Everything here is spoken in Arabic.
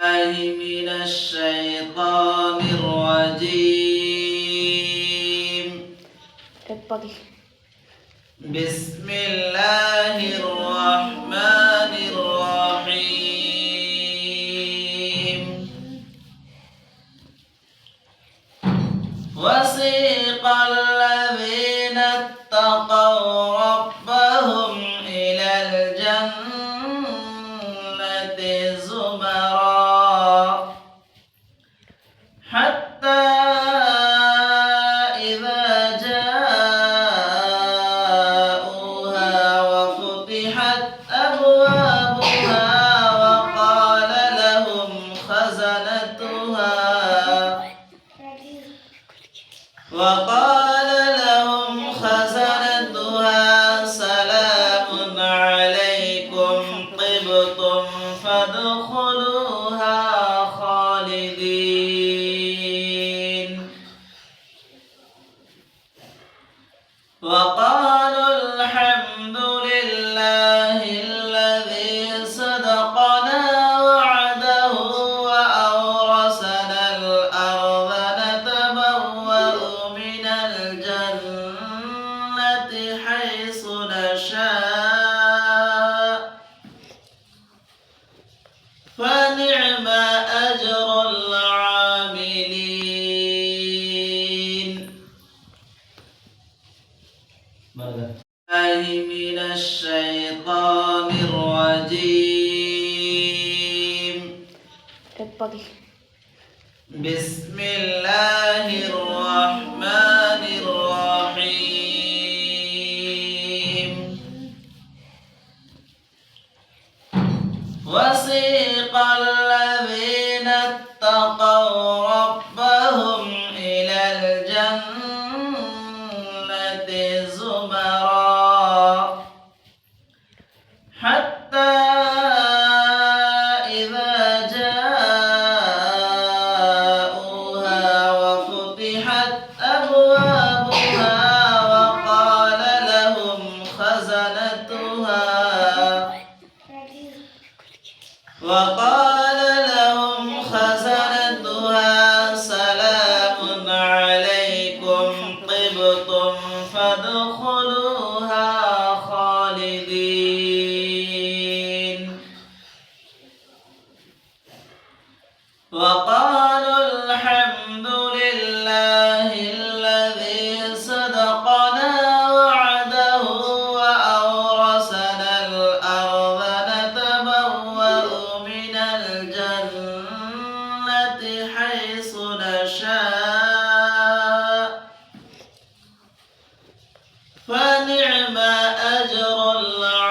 من الشيطان الرجيم. بسم الله الرحمن الرحيم. وسيق الذين اتقوا ربهم إلى الجنة زمرا حتى إذا جاءوها وفتحت أبوابها وقال لهم خزنتها سلام عليكم طبتم فادخلوها خالدين. وقالوا الحمد لله الذي صدقنا وعده وأورثنا الأرض نتبوأ من الجنة حيث نشاء فنعم أجر العاملين. من الشيطان الرجيم. بسم الله الرحمن الرحيم. وسيق الذين اتقوا ربهم إلى الجنة زمرا حتى إذا جاءوها وفتحت أبوابها وقال لهم خزنتها سلام عليكم طبتم فادخلوها خالدين. وقالوا الحمد لله الذي صدقنا وعده وأورثنا الأرض نتبوأ من الجنة حيث نشاء فنعم أجر العاملين.